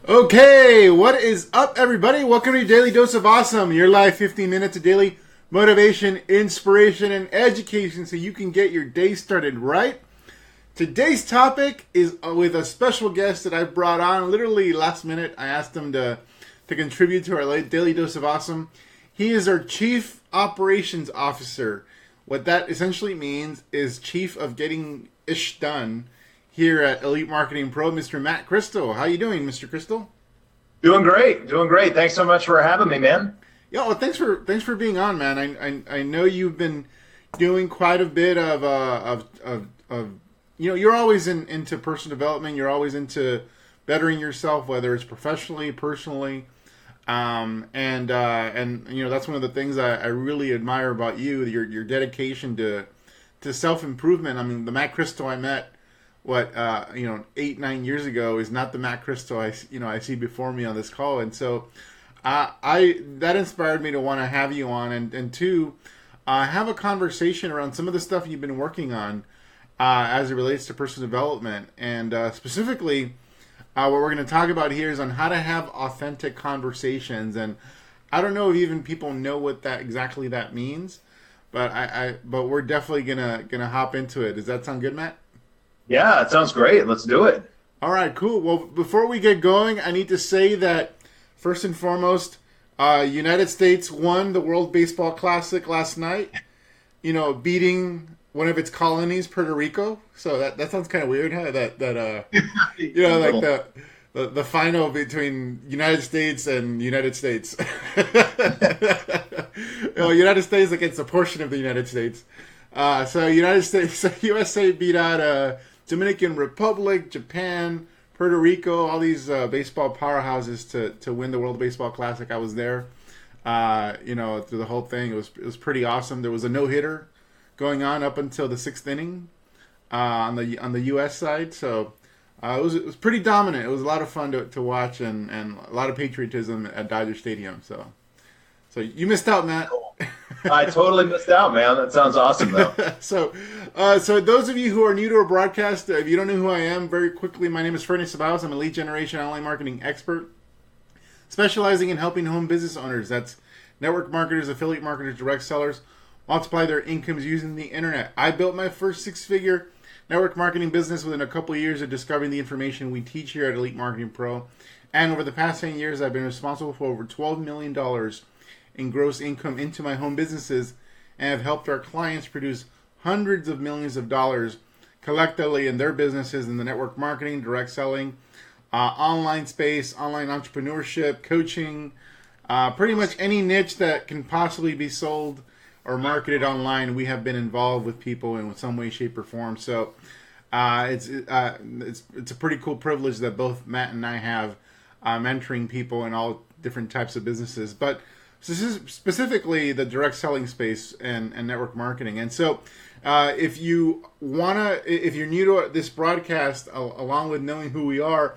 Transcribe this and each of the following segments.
Okay, what is up, everybody? Welcome to your Daily Dose of Awesome, your live 15 minutes of daily motivation, inspiration, and education so you can get your day started right. Today's topic is with a special guest that I brought on literally last minute. I asked him to contribute to our Daily Dose of Awesome. He is our Chief Operations Officer. What that essentially means is Chief of Getting Ish Done here at Elite Marketing Pro, Mr. Matt Crystal. How you doing, Mr. Crystal? Doing great. Thanks so much for having me, man. Yeah, well, thanks for being on, man. I know you've been doing quite a bit of you're always into personal development. You're always into bettering yourself, whether it's professionally, personally, and that's one of the things I really admire about you. Your dedication to self improvement. I mean, the Matt Crystal I met 8-9 years ago is not the Matt Crystal I see before me on this call, and so that inspired me to want to have you on and to have a conversation around some of the stuff you've been working on as it relates to personal development, and specifically what we're going to talk about here is on how to have authentic conversations. And I don't know if even people know what that exactly means, but we're definitely gonna hop into it. Does that sound good, Matt? Yeah, it sounds great. Let's do it. All right, cool. Well, before we get going, I need to say that first and foremost, United States won the World Baseball Classic last night. Beating one of its colonies, Puerto Rico. So that sounds kind of weird, huh? The final between United States and United States. United States against a portion of the United States. So USA beat out Dominican Republic, Japan, Puerto Rico, all these baseball powerhouses to win the World Baseball Classic. I was there, through the whole thing. It was pretty awesome. There was a no-hitter going on up until the sixth inning on the U.S. side. So it was pretty dominant. It was a lot of fun to watch and a lot of patriotism at Dodger Stadium. So you missed out, Matt. I totally missed out, man. That sounds awesome, though. So those of you who are new to our broadcast, if you don't know who I am, very quickly, my name is Fernie Sabaus. I'm a lead generation online marketing expert, specializing in helping home business owners, that's network marketers, affiliate marketers, direct sellers, multiply their incomes using the internet. I built my first six-figure network marketing business within a couple of years of discovering the information we teach here at Elite Marketing Pro. And over the past 10 years, I've been responsible for over $12 million in gross income into my home businesses, and have helped our clients produce hundreds of millions of dollars collectively in their businesses in the network marketing, direct selling, online space, online entrepreneurship, coaching, pretty much any niche that can possibly be sold or marketed online. We have been involved with people in some way, shape, or form. So it's a pretty cool privilege that both Matt and I have, mentoring people in all different types of businesses, but specifically the direct selling space and network marketing. And so if you're new to this broadcast, along with knowing who we are,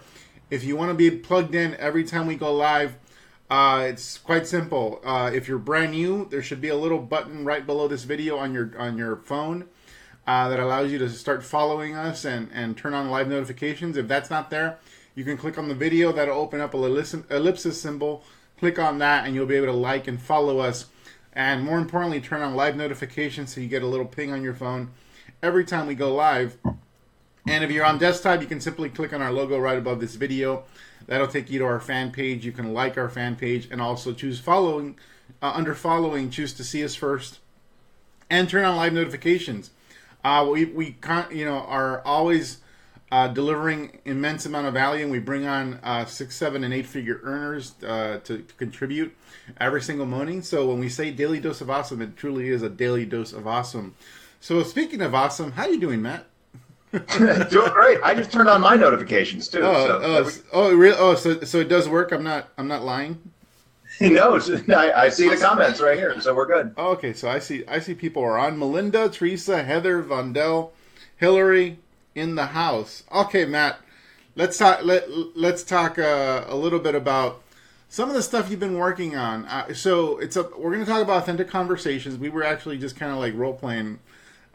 if you want to be plugged in every time we go live, it's quite simple. If you're brand new, there should be a little button right below this video on your phone that allows you to start following us and turn on live notifications. If that's not there, you can click on the video. That'll open up a ellipsis symbol. Click on that and you'll be able to like and follow us. And more importantly, turn on live notifications so you get a little ping on your phone every time we go live. And if you're on desktop, you can simply click on our logo right above this video. That'll take you to our fan page. You can like our fan page and also choose following. Under following, choose to see us first and turn on live notifications. We are always delivering immense amount of value, and we bring on 6, 7, and 8-figure earners to contribute every single morning. So when we say daily dose of awesome, it truly is a daily dose of awesome. So speaking of awesome, how you doing, Matt? Doing great. I just turned on my notifications too. Really? So it does work. I'm not lying. No, I see the comments right here, so we're good. Okay, so I see people are on. Melinda, Teresa, Heather, Vondell, Hillary in the house. Okay, Matt, let's talk a little bit about some of the stuff you've been working on. We're going to talk about authentic conversations. We were actually just kind of like role playing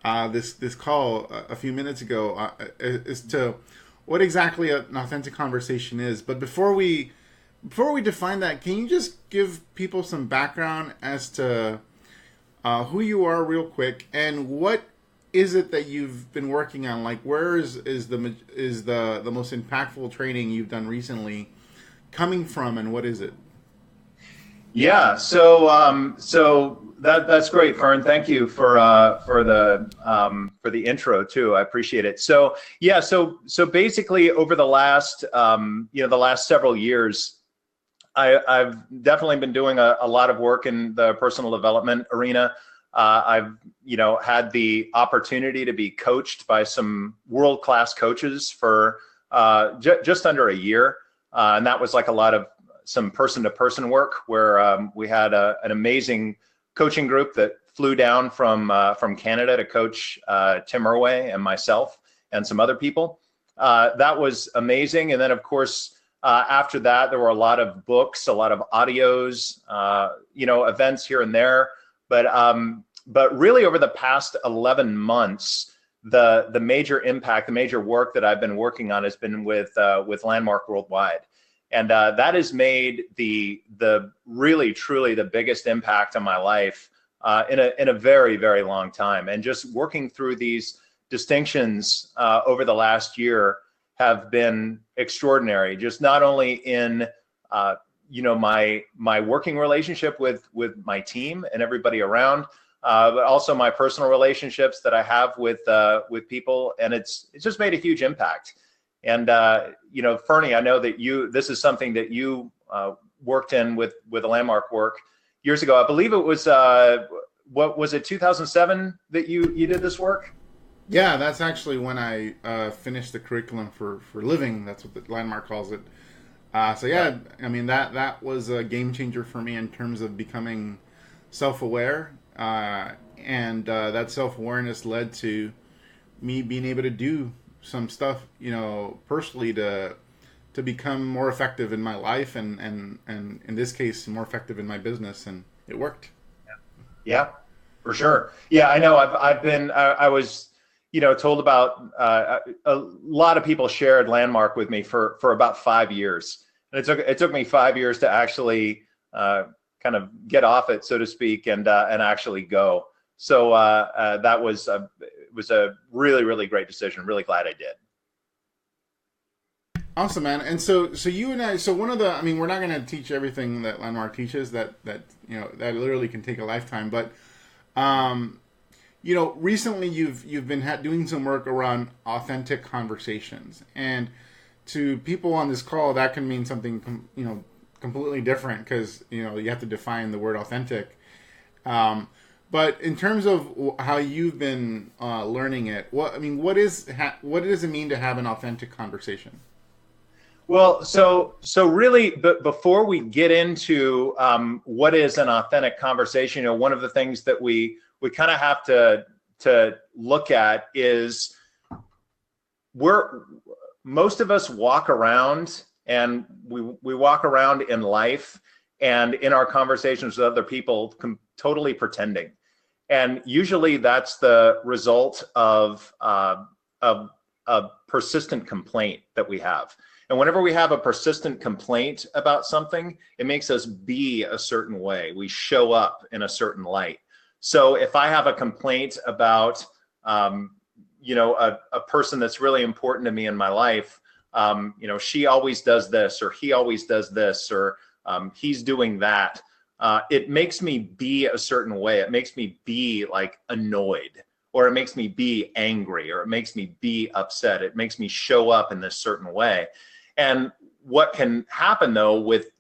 this call a few minutes ago as to what exactly an authentic conversation is. But before we define that, can you just give people some background as to who you are, real quick, and what is it that you've been working on? Like, where is the most impactful training you've done recently coming from, and what is it? Yeah, so that's great, Fern. Thank you for the intro too. I appreciate it. So yeah, so basically over the last the last several years, I've definitely been doing a lot of work in the personal development arena. I've had the opportunity to be coached by some world-class coaches for just under a year, and that was like a lot of some person-to-person work where we had an amazing coaching group that flew down from Canada to coach Tim Irway and myself and some other people. That was amazing. And then, of course, after that, there were a lot of books, a lot of audios, events here and there. But really, over the past 11 months, the major impact, the major work that I've been working on has been with Landmark Worldwide. And that has made the really, truly the biggest impact on my life in a very, very long time. And just working through these distinctions over the last year have been extraordinary. Just not only in my working relationship with my team and everybody around, but also my personal relationships that I have with people, and it's just made a huge impact. And Fernie, I know that this is something that you worked in with the Landmark work years ago. I believe it was what was it, 2007 that you did this work? Yeah, that's actually when I finished the curriculum for living. That's what the Landmark calls it. So yeah, I mean that was a game changer for me in terms of becoming self-aware, and that self-awareness led to me being able to do some stuff, personally to become more effective in my life, and in this case, more effective in my business, and it worked. Yeah, for sure. Yeah, I know. I was, told about a lot of people shared Landmark with me for about 5 years, and it took me 5 years to actually kind of get off it, so to speak, and actually go. So that was a really, really great decision. Really glad I did. Awesome, man. And so you and I, one of the, we're not going to teach everything that Landmark teaches. That literally can take a lifetime. But recently you've been doing some work around authentic conversations, and to people on this call, that can mean something completely different, because you have to define the word authentic. But in terms of how you've been learning it, what does it mean to have an authentic conversation? Well, so really, before we get into what is an authentic conversation, one of the things that we kind of have to look at is most of us walk around, and we walk around in life and in our conversations with other people totally pretending. And usually that's the result of a persistent complaint that we have. And whenever we have a persistent complaint about something, it makes us be a certain way. We show up in a certain light. So if I have a complaint about, a person that's really important to me in my life, she always does this, or he always does this, or he's doing that. It makes me be a certain way. It makes me be like annoyed, or it makes me be angry, or it makes me be upset. It makes me show up in this certain way. And what can happen though with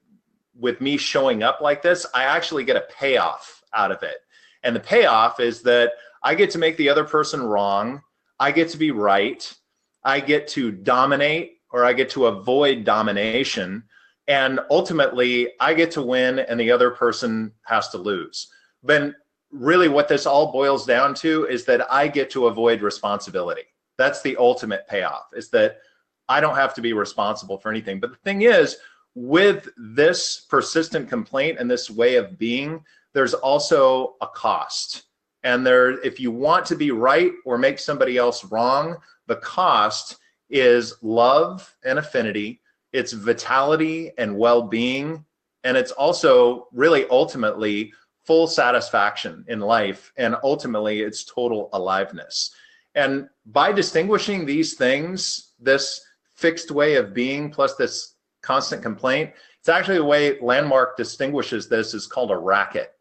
me showing up like this, I actually get a payoff out of it. And the payoff is that I get to make the other person wrong. I get to be right. I get to dominate, or I get to avoid domination. And ultimately, I get to win and the other person has to lose. But really what this all boils down to is that I get to avoid responsibility. That's the ultimate payoff, is that I don't have to be responsible for anything. But the thing is, with this persistent complaint and this way of being, there's also a cost. And if you want to be right or make somebody else wrong, the cost is love and affinity, it's vitality and well-being, and it's also really ultimately full satisfaction in life, and ultimately it's total aliveness. And by distinguishing these things, this fixed way of being plus this constant complaint, it's actually the way Landmark distinguishes this is called a racket.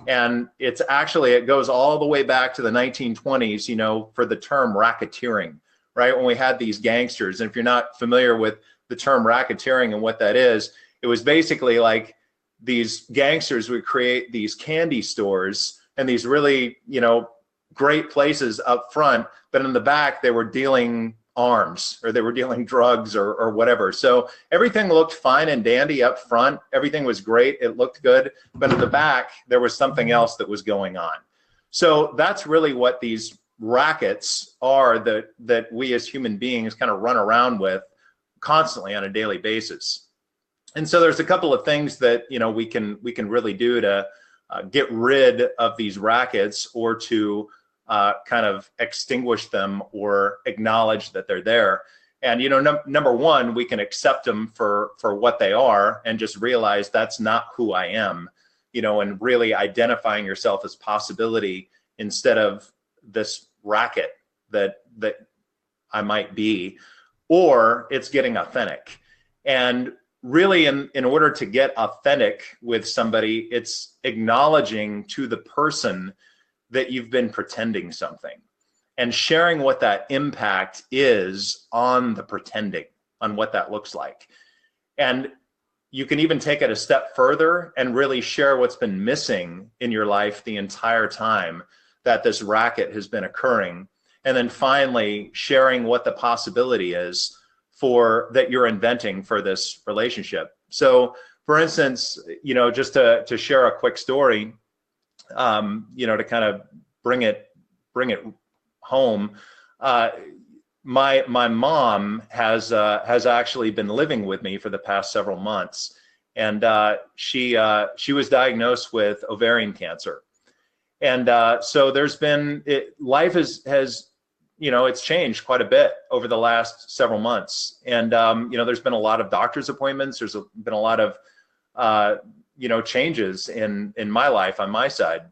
And it's actually, it goes all the way back to the 1920s, you know, for the term racketeering, right? When we had these gangsters. And if you're not familiar with the term racketeering and what that is, it was basically like these gangsters would create these candy stores and these really, you know, great places up front, but in the back they were dealing arms or they were dealing drugs or whatever. So everything looked fine and dandy up front. Everything was great. It looked good. But in the back, there was something else that was going on. So that's really what these rackets are that we as human beings kind of run around with constantly on a daily basis. And so there's a couple of things that, you know, we can really do to get rid of these rackets or to kind of extinguish them or acknowledge that they're there. And, you know, number one, we can accept them for what they are and just realize that's not who I am, you know, and really identifying yourself as possibility instead of this racket that I might be, or it's getting authentic. And really in order to get authentic with somebody, it's acknowledging to the person that you've been pretending something and sharing what that impact is on the pretending, on what that looks like. And you can even take it a step further and really share what's been missing in your life the entire time that this racket has been occurring. And then finally sharing what the possibility is for that you're inventing for this relationship. So for instance, you know, just to share a quick story, you know, to kind of bring it home. My mom has actually been living with me for the past several months, and she was diagnosed with ovarian cancer, and so there's been life has you know, it's changed quite a bit over the last several months, and you know, there's been a lot of doctor's appointments. There's been a lot of you know, changes in my life on my side.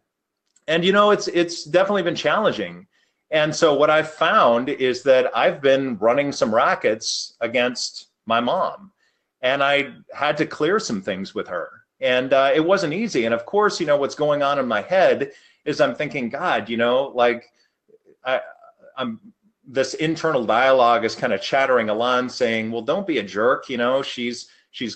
And, you know, it's definitely been challenging. And so what I've found is that I've been running some rackets against my mom, and I had to clear some things with her. And it wasn't easy. And of course, you know, what's going on in my head is I'm thinking, God, you know, like I'm this internal dialogue is kind of chattering along saying, well, don't be a jerk. You know, she's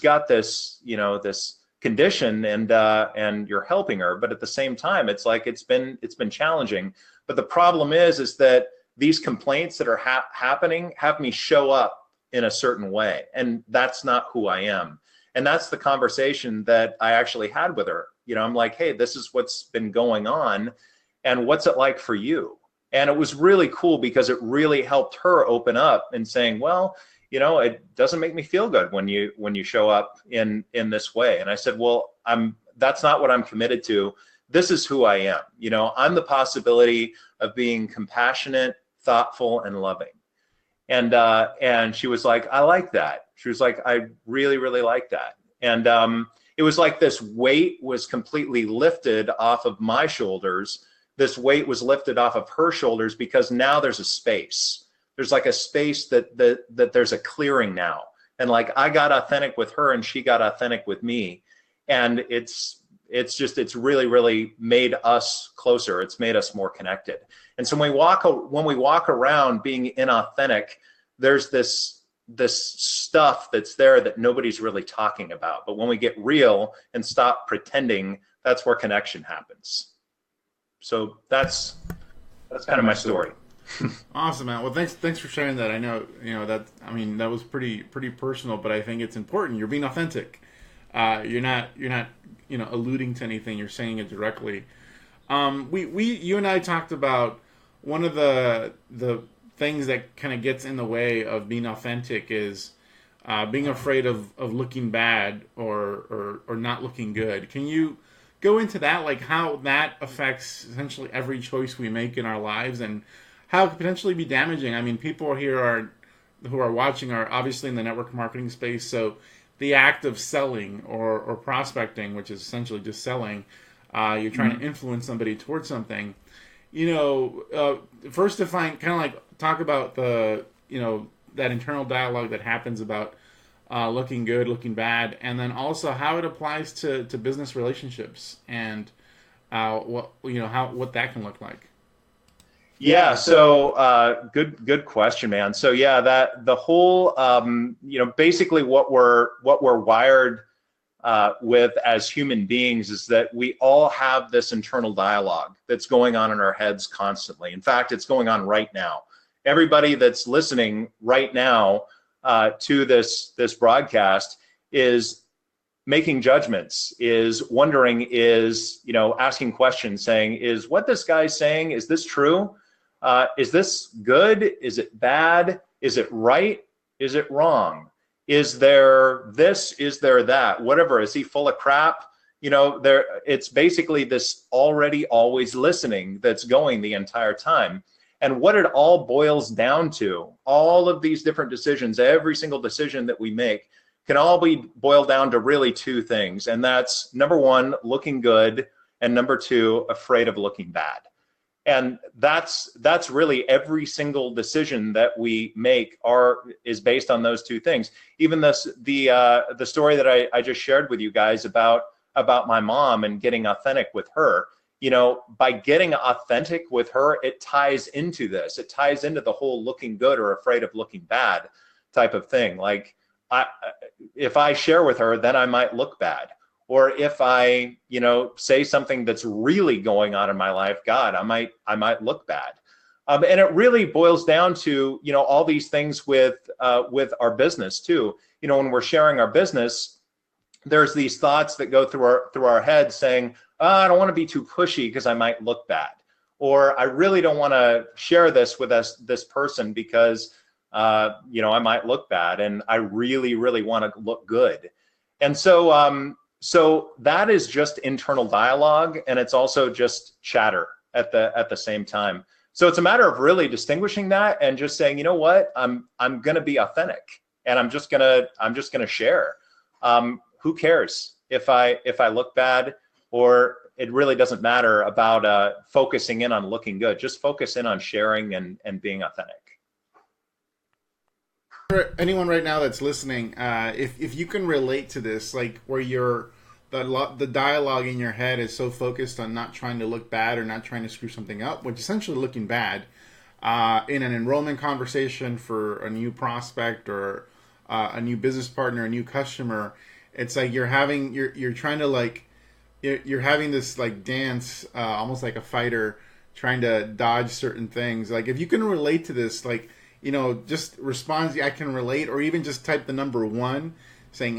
got this, you know, this condition, and you're helping her, but at the same time it's like it's been challenging. But the problem is that these complaints that are happening have me show up in a certain way, and that's not who I am. And that's the conversation that I actually had with her. You know, I'm like, hey, this is what's been going on, and what's it like for you? And it was really cool because it really helped her open up and saying, well, you know, it doesn't make me feel good when you show up in this way. And I said, well, that's not what I'm committed to. This is who I am. You know, I'm the possibility of being compassionate, thoughtful, and loving. And she was like, I like that. She was like, I really, really like that. And it was like this weight was completely lifted off of my shoulders. This weight was lifted off of her shoulders because now there's a space. There's like a space that there's a clearing now. And like I got authentic with her and she got authentic with me. And it's really, really made us closer. It's made us more connected. And so when we walk around being inauthentic, there's this stuff that's there that nobody's really talking about. But when we get real and stop pretending, that's where connection happens. So that's kind of my story. Awesome, man. Well, thanks for sharing that. I know, you know, that, I mean, that was pretty personal, but I think it's important. You're being authentic. You're not, you know, alluding to anything. You're saying it directly. You and I talked about one of the things that kind of gets in the way of being authentic is being afraid of looking bad or not looking good. Can you go into that, like how that affects essentially every choice we make in our lives and how it could potentially be damaging? I mean, people here are who are watching are obviously in the network marketing space. So the act of selling or prospecting, which is essentially just selling, you're trying to influence somebody towards something. First define, kind of like talk about the, that internal dialogue that happens about looking good, looking bad, and then also how it applies to business relationships and what that can look like. Yeah. So good question, man. So yeah, that the whole basically what we're wired with as human beings is that we all have this internal dialogue that's going on in our heads constantly. In fact, it's going on right now. Everybody that's listening right now to this broadcast is making judgments, is wondering, is asking questions, saying, is what this guy's saying, is this true? Is this good? Is it bad? Is it right? Is it wrong? Is there this? Is there that? Whatever. Is he full of crap? It's basically this already always listening that's going the entire time. And what it all boils down to, all of these different decisions, every single decision that we make can all be boiled down to really two things. And that's number one, looking good, and number two, afraid of looking bad. And that's really every single decision that we make is based on those two things. Even the story that I just shared with you guys about my mom and getting authentic with her. By getting authentic with her, it ties into this. It ties into the whole looking good or afraid of looking bad type of thing. Like if I share with her, then I might look bad. Or if I, say something that's really going on in my life, God, I might look bad. And it really boils down to, all these things with our business too. When we're sharing our business, there's these thoughts that go through our head saying, I don't want to be too pushy because I might look bad. Or I really don't want to share this with this person because, I might look bad and I really, really want to look good. And so that is just internal dialogue, and it's also just chatter at the same time. So it's a matter of really distinguishing that and just saying, you know what, I'm going to be authentic, and I'm just gonna share. Who cares if I look bad, or it really doesn't matter about focusing in on looking good. Just focus in on sharing and being authentic. For anyone right now that's listening, if you can relate to this, like where the dialogue in your head is so focused on not trying to look bad or not trying to screw something up, which is essentially looking bad, in an enrollment conversation for a new prospect or a new business partner, a new customer, it's like you're having this like dance, almost like a fighter trying to dodge certain things. Like if you can relate to this, like, just respond, I can relate, or even just type the number 1, saying,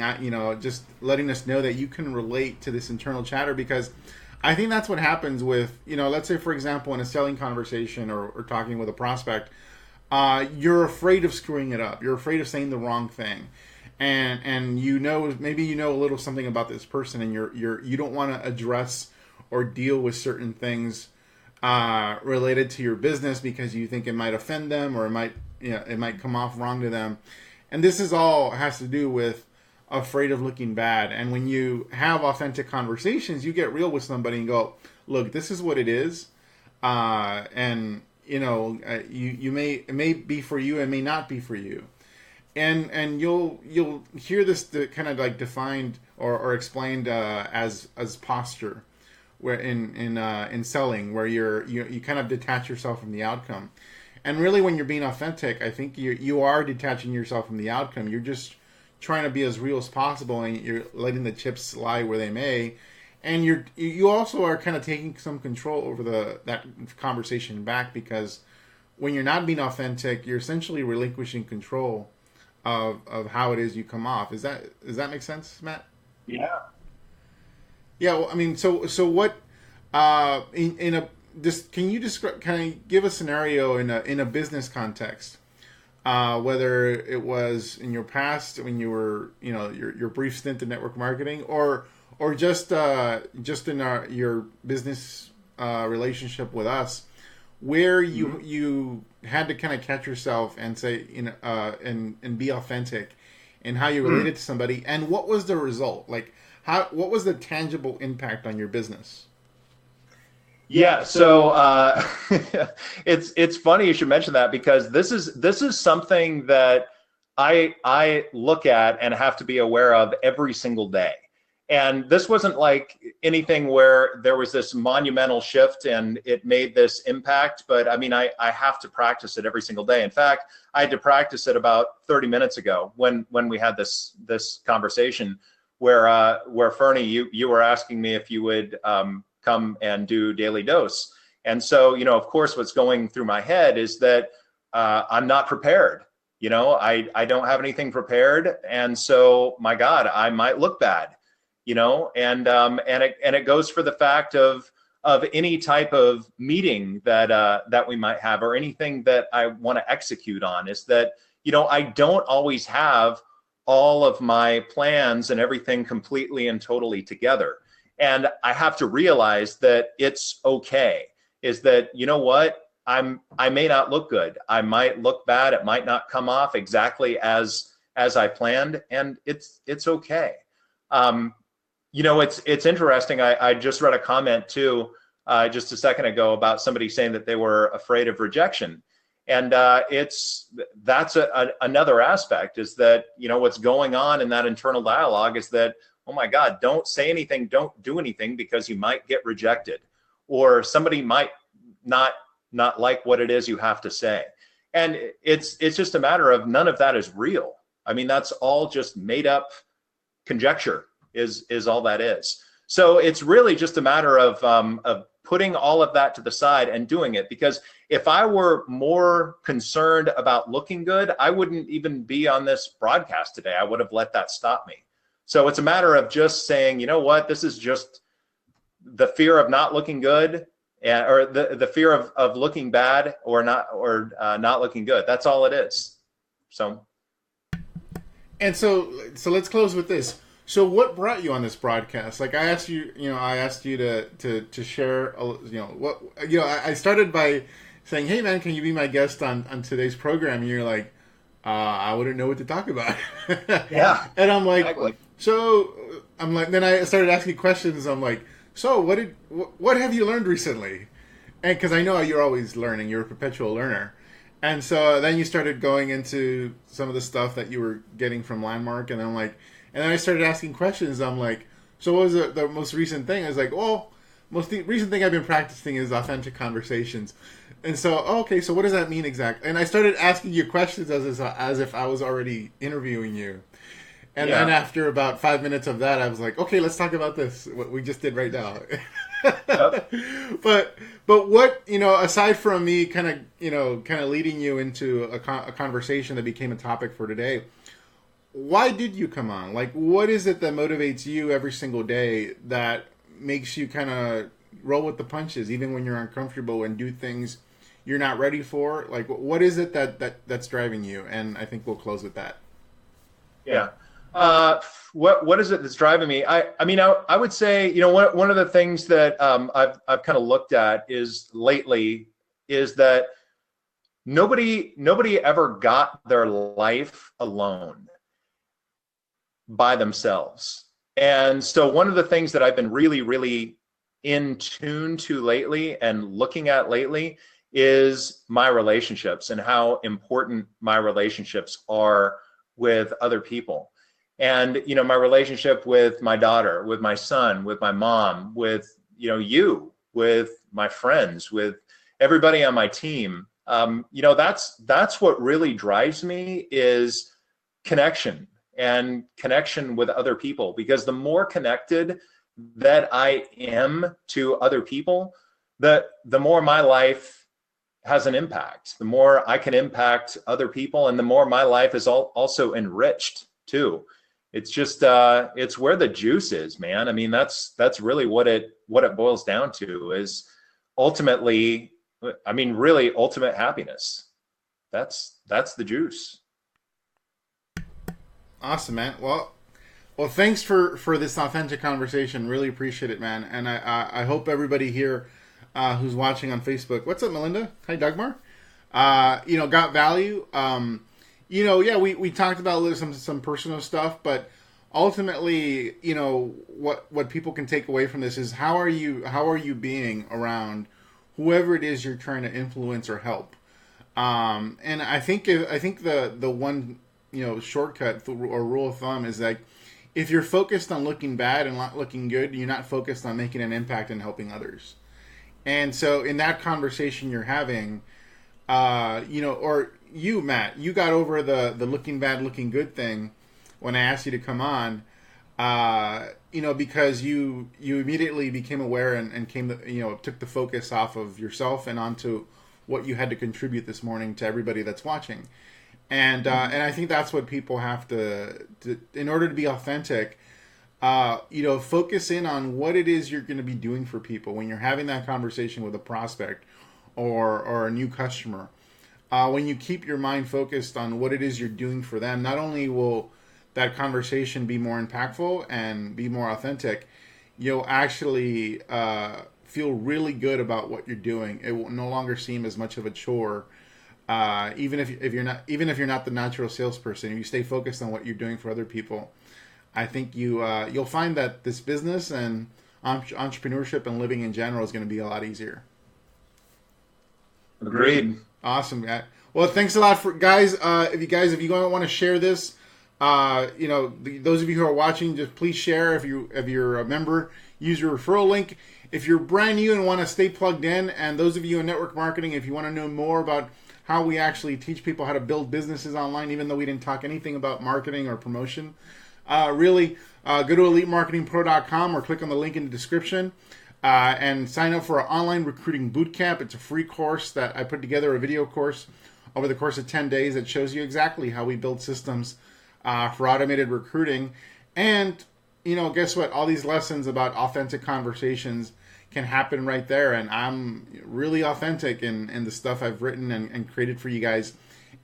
just letting us know that you can relate to this internal chatter, because I think that's what happens with, let's say, for example, in a selling conversation or talking with a prospect, you're afraid of screwing it up. You're afraid of saying the wrong thing. And maybe a little something about this person, and you don't want to address or deal with certain things related to your business because you think it might offend them, or it might come off wrong to them. And this has to do with afraid of looking bad. And when you have authentic conversations, you get real with somebody and go, look, this is what it is. And it may be for you, it may not be for you. And you'll hear this kind of like defined or explained as posture, where in selling, where you kind of detach yourself from the outcome. And really, when you're being authentic, I think you are detaching yourself from the outcome. You're just trying to be as real as possible, and you're letting the chips lie where they may. And you also are kind of taking some control over that conversation back, because when you're not being authentic, you're essentially relinquishing control of how it is you come off. Does that make sense, Matt? Yeah. Yeah. Well, I mean, so what? Can you describe? Can I give a scenario in a business context? Whether it was in your past when you were, your brief stint in network marketing, or just in your business relationship with us, where you had to kind of catch yourself and say, and be authentic in how you related to somebody, and what was the result? Like, what was the tangible impact on your business? Yeah, so it's funny you should mention that, because this is something that I look at and have to be aware of every single day. And this wasn't like anything where there was this monumental shift and it made this impact, but I mean, I have to practice it every single day. In fact, I had to practice it about 30 minutes ago when we had this conversation where Fernie, you were asking me if you would come and do Daily Dose. And so, of course, what's going through my head is that I'm not prepared. I don't have anything prepared. And so, my God, I might look bad, and it goes for the fact of any type of meeting that we might have, or anything that I want to execute on, is that, I don't always have all of my plans and everything completely and totally together. And I have to realize that it's okay, is that, what, I may not look good. I might look bad. It might not come off exactly as I planned, and it's okay. It's interesting. I just read a comment too, just a second ago, about somebody saying that they were afraid of rejection. And that's another aspect, is that, what's going on in that internal dialogue is that, oh my God, don't say anything, don't do anything, because you might get rejected, or somebody might not like what it is you have to say. And it's just a matter of, none of that is real. I mean, that's all just made up conjecture is all that is. So it's really just a matter of putting all of that to the side and doing it. Because if I were more concerned about looking good, I wouldn't even be on this broadcast today. I would have let that stop me. So it's a matter of just saying, what, this is just the fear of not looking good, or the fear of looking bad, or not looking good. That's all it is. So let's close with this. So what brought you on this broadcast? Like, I asked you, to share, I started by saying, hey man, can you be my guest on today's program? And you're like, I wouldn't know what to talk about. Yeah. And I'm like, exactly. Then I started asking questions. I'm like, so what have you learned recently? And because I know you're always learning, you're a perpetual learner. And so then you started going into some of the stuff that you were getting from Landmark, and I'm like, and then I started asking questions. I'm like, so what was the most recent thing? I was like, well, recent thing I've been practicing is authentic conversations. And so, okay, so what does that mean exactly? And I started asking you questions as if I was already interviewing you. And then after about 5 minutes of that, I was like, okay, let's talk about this, what we just did right now. Yep. But what, aside from me kind of leading you into a conversation that became a topic for today, why did you come on? Like, what is it that motivates you every single day that makes you kind of roll with the punches, even when you're uncomfortable, and do things you're not ready for? Like, what is it that's driving you? And I think we'll close with that. Yeah. What is it that's driving me? I would say, one of the things that I've kind of looked at lately is that nobody ever got their life alone by themselves. And so one of the things that I've been really, really in tune to lately and looking at lately is my relationships, and how important my relationships are with other people. And, my relationship with my daughter, with my son, with my mom, with, you, with my friends, with everybody on my team. That's what really drives me, is connection, and connection with other people. Because the more connected that I am to other people, the more my life has an impact, the more I can impact other people, and the more my life is also enriched too. It's just it's where the juice is, man. I mean, that's really what it boils down to, is ultimately, really ultimate happiness. That's the juice. Awesome, man. Well, thanks for this authentic conversation. Really appreciate it, man. And I hope everybody here who's watching on Facebook. What's up, Melinda? Hi, Dagmar. got value. Yeah, we talked about some personal stuff, but ultimately, what people can take away from this is how are you being around whoever it is you're trying to influence or help. And I think the one shortcut or rule of thumb is like if you're focused on looking bad and not looking good, you're not focused on making an impact and helping others. And so in that conversation you're having, or you, Matt, you got over the looking bad, looking good thing when I asked you to come on, because you immediately became aware and took the focus off of yourself and onto what you had to contribute this morning to everybody that's watching. And I think that's what people have to in order to be authentic, focus in on what it is you're going to be doing for people when you're having that conversation with a prospect or a new customer. When you keep your mind focused on what it is you're doing for them, not only will that conversation be more impactful and be more authentic, you'll actually feel really good about what you're doing. It will no longer seem as much of a chore. Even if you're not the natural salesperson, if you stay focused on what you're doing for other people, I think you'll find that this business and entrepreneurship and living in general is going to be a lot easier. Agreed. Awesome, Matt. Well, thanks a lot for guys. If you want to share this, those of you who are watching, just please share. If you're a member, use your referral link. If you're brand new and want to stay plugged in, and those of you in network marketing, if you want to know more about how we actually teach people how to build businesses online, even though we didn't talk anything about marketing or promotion, go to elitemarketingpro.com or click on the link in the description and sign up for our online recruiting bootcamp. It's a free course that I put together, a video course over the course of 10 days that shows you exactly how we build systems for automated recruiting. And, guess what? All these lessons about authentic conversations can happen right there. And I'm really authentic in the stuff I've written and created for you guys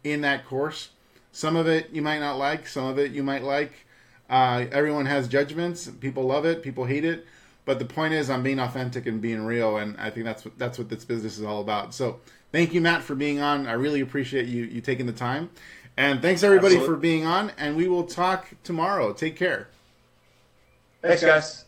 in that course. Some of it you might not like, some of it you might like. Everyone has judgments. People love it, people hate it. But the point is I'm being authentic and being real, and I think that's what this business is all about. So thank you, Matt, for being on. I really appreciate you taking the time. And thanks everybody for being on, and we will talk tomorrow. Take care. Thanks, guys.